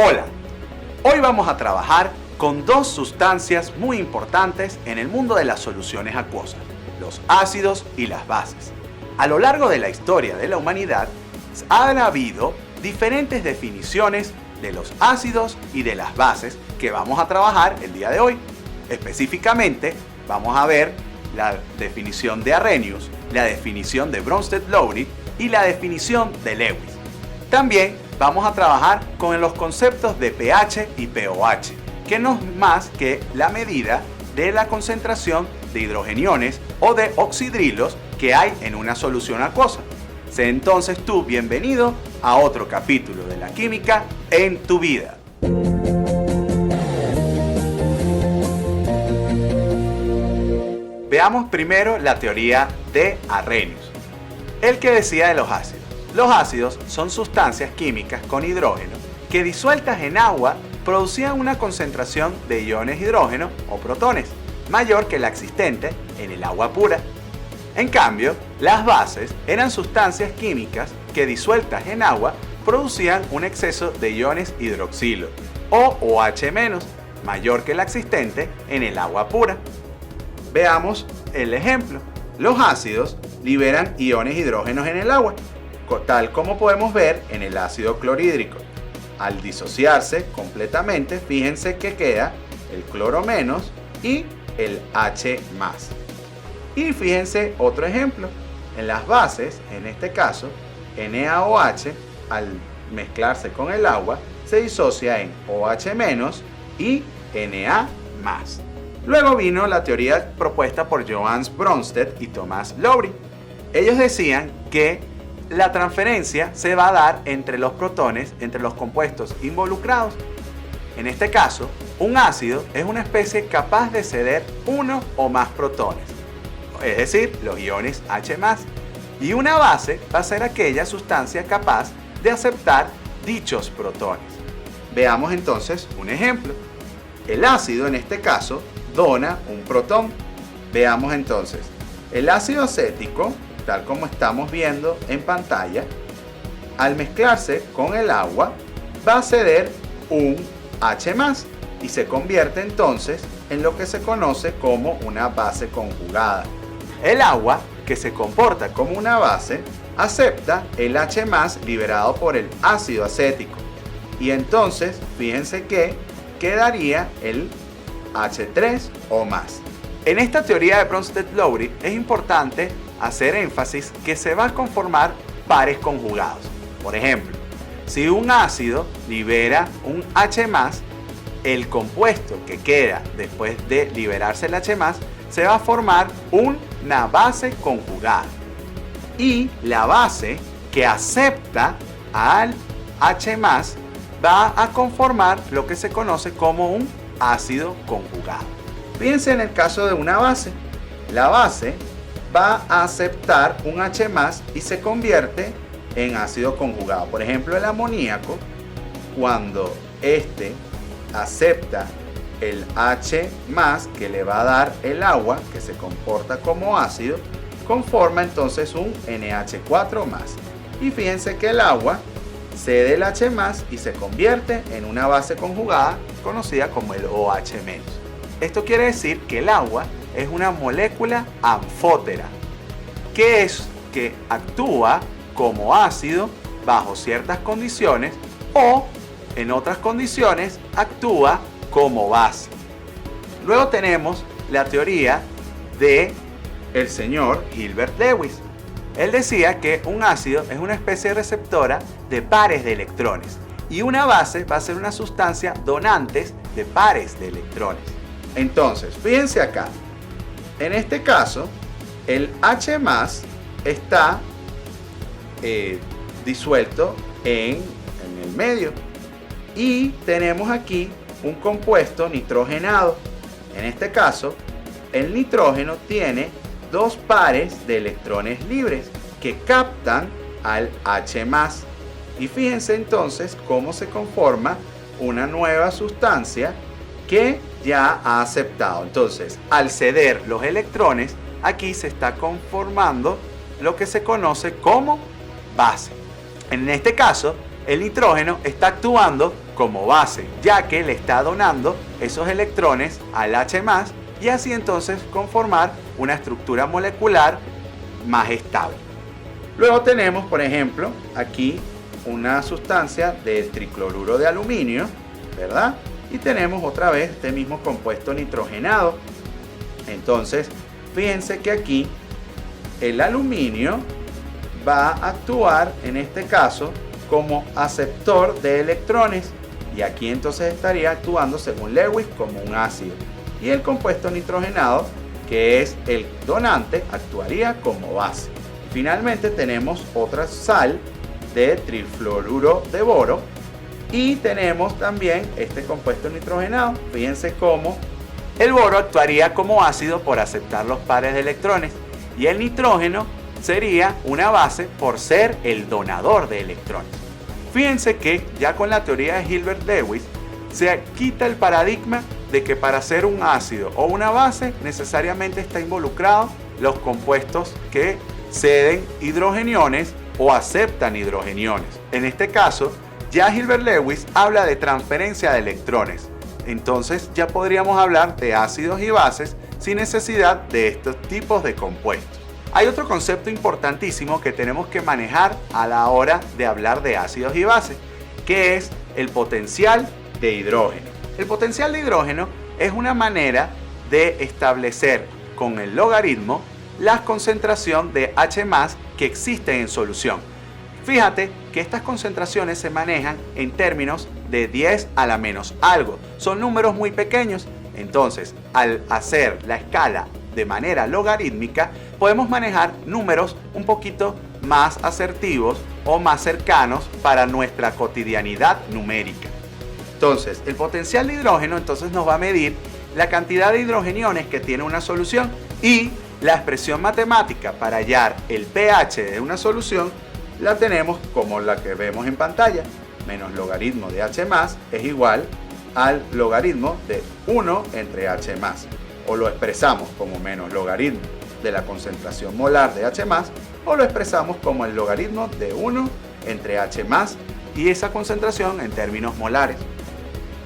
Hola, hoy vamos a trabajar con dos sustancias muy importantes en el mundo de las soluciones acuosas, los ácidos y las bases. A lo largo de la historia de la humanidad, han habido diferentes definiciones de los ácidos y de las bases que vamos a trabajar el día de hoy. Específicamente, vamos a ver la definición de Arrhenius, la definición de Bronsted-Lowry y la definición de Lewis. También vamos a trabajar con los conceptos de pH y pOH, que no es más que la medida de la concentración de hidrogeniones o de oxidrilos que hay en una solución acuosa. Sé entonces tú bienvenido a otro capítulo de la química en tu vida. Veamos primero la teoría de Arrhenius, el que decía de los ácidos. Los ácidos son sustancias químicas con hidrógeno que disueltas en agua producían una concentración de iones hidrógeno o protones mayor que la existente en el agua pura. En cambio, las bases eran sustancias químicas que disueltas en agua producían un exceso de iones hidroxilo o OH- mayor que la existente en el agua pura. Veamos el ejemplo. Los ácidos liberan iones hidrógenos en el agua, tal como podemos ver en el ácido clorhídrico. Al disociarse completamente, fíjense que queda el cloro menos y el H más. Y fíjense otro ejemplo. En las bases, en este caso, NaOH, al mezclarse con el agua, se disocia en OH- y Na+. Luego vino la teoría propuesta por Johannes Bronsted y Thomas Lowry. Ellos decían que la transferencia se va a dar entre los protones, entre los compuestos involucrados. En este caso, un ácido es una especie capaz de ceder uno o más protones, es decir, los iones H+, y una base va a ser aquella sustancia capaz de aceptar dichos protones. Veamos entonces un ejemplo. El ácido, en este caso, dona un protón. Veamos entonces, el ácido acético, tal como estamos viendo en pantalla, al mezclarse con el agua va a ceder un H+ y se convierte entonces en lo que se conoce como una base conjugada. El agua, que se comporta como una base, acepta el H+ liberado por el ácido acético y entonces fíjense que quedaría el H3 o más. En esta teoría de Bronsted-Lowry es importante hacer énfasis que se va a conformar pares conjugados. Por ejemplo, si un ácido libera un H+, el compuesto que queda después de liberarse el H+, se va a formar una base conjugada. Y la base que acepta al H+, va a conformar lo que se conoce como un ácido conjugado. Fíjense en el caso de una base. La base va a aceptar un H+ y se convierte en ácido conjugado. Por ejemplo, el amoníaco, cuando este acepta el H+ que le va a dar el agua, que se comporta como ácido, conforma entonces un NH4+. Y fíjense que el agua cede el H+ y se convierte en una base conjugada conocida como el OH-. Esto quiere decir que el agua es una molécula anfótera, que es que actúa como ácido bajo ciertas condiciones o en otras condiciones actúa como base. Luego tenemos la teoría de el señor Gilbert Lewis. Él decía que un ácido es una especie receptora de pares de electrones y una base va a ser una sustancia donante de pares de electrones. Entonces, fíjense acá. En este caso, el H+ está disuelto en el medio y tenemos aquí un compuesto nitrogenado. En este caso, el nitrógeno tiene dos pares de electrones libres que captan al H+. Y fíjense entonces cómo se conforma una nueva sustancia que ya ha aceptado. Entonces, al ceder los electrones, aquí se está conformando lo que se conoce como base. En este caso, el nitrógeno está actuando como base, ya que le está donando esos electrones al H+, y así entonces conformar una estructura molecular más estable. Luego tenemos, por ejemplo, aquí una sustancia de tricloruro de aluminio, ¿verdad? Y tenemos otra vez este mismo compuesto nitrogenado. Entonces, fíjense que aquí el aluminio va a actuar, en este caso, como aceptor de electrones. Y aquí entonces estaría actuando, según Lewis, como un ácido. Y el compuesto nitrogenado, que es el donante, actuaría como base. Finalmente tenemos otra sal de trifluoruro de boro. Y tenemos también este compuesto nitrogenado. Fíjense cómo el boro actuaría como ácido por aceptar los pares de electrones. Y el nitrógeno sería una base por ser el donador de electrones. Fíjense que ya con la teoría de Hilbert Lewis se quita el paradigma de que para ser un ácido o una base necesariamente está involucrado los compuestos que ceden hidrogeniones o aceptan hidrogeniones. En este caso, ya Hilbert Lewis habla de transferencia de electrones. Entonces ya podríamos hablar de ácidos y bases sin necesidad de estos tipos de compuestos. Hay otro concepto importantísimo que tenemos que manejar a la hora de hablar de ácidos y bases, que es el potencial de hidrógeno. El potencial de hidrógeno es una manera de establecer con el logaritmo la concentración de H+ que existe en solución. Fíjate que estas concentraciones se manejan en términos de 10 a la menos algo. Son números muy pequeños. Entonces, al hacer la escala de manera logarítmica, podemos manejar números un poquito más asertivos o más cercanos para nuestra cotidianidad numérica. Entonces, el potencial de hidrógeno entonces nos va a medir la cantidad de hidrogeniones que tiene una solución, y la expresión matemática para hallar el pH de una solución la tenemos como la que vemos en pantalla. Menos logaritmo de H+ es igual al logaritmo de 1 entre H+. O lo expresamos como menos logaritmo de la concentración molar de H+, o lo expresamos como el logaritmo de 1 entre H+ y esa concentración en términos molares.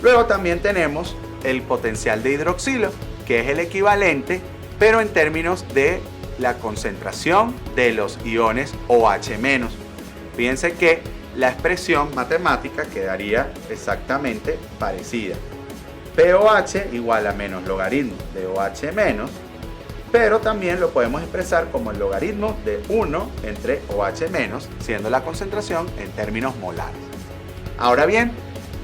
Luego también tenemos el potencial de hidroxilo, que es el equivalente, pero en términos de la concentración de los iones OH-. Fíjense que la expresión matemática quedaría exactamente parecida. POH igual a menos logaritmo de OH-, pero también lo podemos expresar como el logaritmo de 1 entre OH-, siendo la concentración en términos molares. Ahora bien,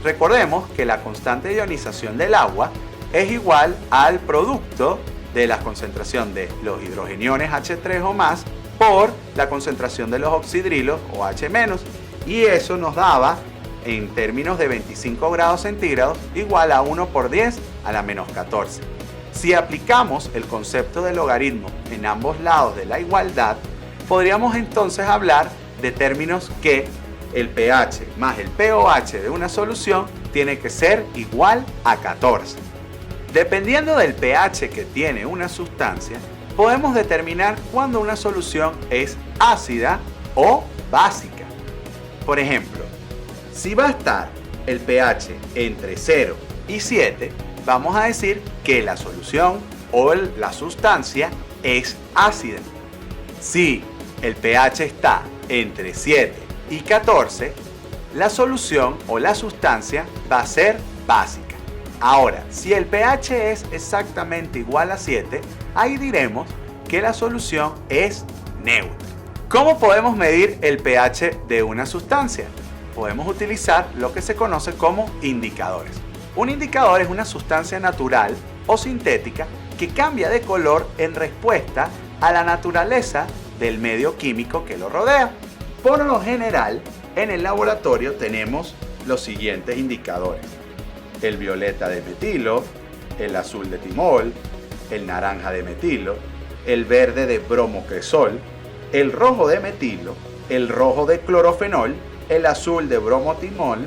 recordemos que la constante de ionización del agua es igual al producto de la concentración de los hidrogeniones H3 o más por la concentración de los oxidrilos OH-, y eso nos daba en términos de 25 grados centígrados igual a 1 por 10 a la menos 14. Si aplicamos el concepto de logaritmo en ambos lados de la igualdad, podríamos entonces hablar de términos que el pH más el pOH de una solución tiene que ser igual a 14. Dependiendo del pH que tiene una sustancia, podemos determinar cuándo una solución es ácida o básica. Por ejemplo, si va a estar el pH entre 0 y 7, vamos a decir que la solución o la sustancia es ácida. Si el pH está entre 7 y 14, la solución o la sustancia va a ser básica. Ahora, si el pH es exactamente igual a 7, ahí diremos que la solución es neutra. ¿Cómo podemos medir el pH de una sustancia? Podemos utilizar lo que se conoce como indicadores. Un indicador es una sustancia natural o sintética que cambia de color en respuesta a la naturaleza del medio químico que lo rodea. Por lo general, en el laboratorio tenemos los siguientes indicadores: el violeta de metilo, el azul de timol, el naranja de metilo, el verde de bromocresol, el rojo de metilo, el rojo de clorofenol, el azul de bromotimol,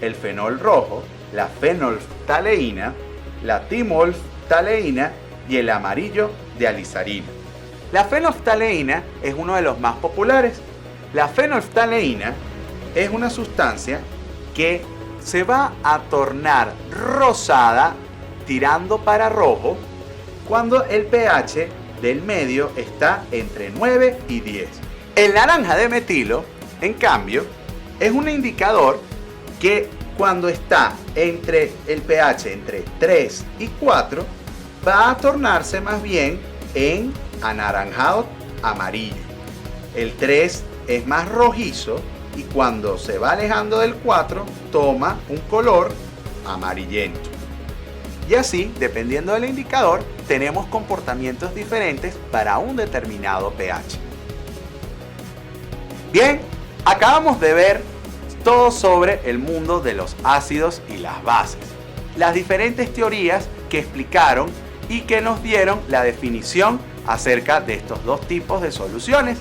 el fenol rojo, la fenolftaleína, la timolftaleína y el amarillo de alizarina. La fenolftaleína es uno de los más populares. La fenolftaleína es una sustancia que se va a tornar rosada tirando para rojo cuando el pH del medio está entre 9 y 10. El naranja de metilo, en cambio, es un indicador que cuando está entre el pH entre 3 y 4 va a tornarse más bien en anaranjado amarillo. El 3 es más rojizo y cuando se va alejando del 4 toma un color amarillento. Y así, dependiendo del indicador, tenemos comportamientos diferentes para un determinado pH. Bien, acabamos de ver todo sobre el mundo de los ácidos y las bases, las diferentes teorías que explicaron y que nos dieron la definición acerca de estos dos tipos de soluciones.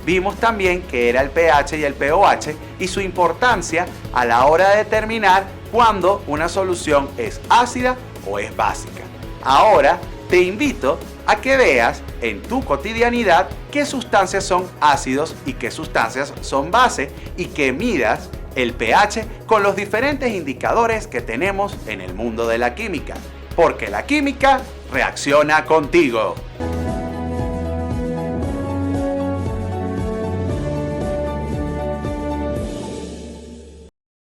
Vimos también qué era el pH y el pOH y su importancia a la hora de determinar cuándo una solución es ácida o es básica. Ahora te invito a que veas en tu cotidianidad qué sustancias son ácidos y qué sustancias son base y que midas el pH con los diferentes indicadores que tenemos en el mundo de la química, porque la química reacciona contigo.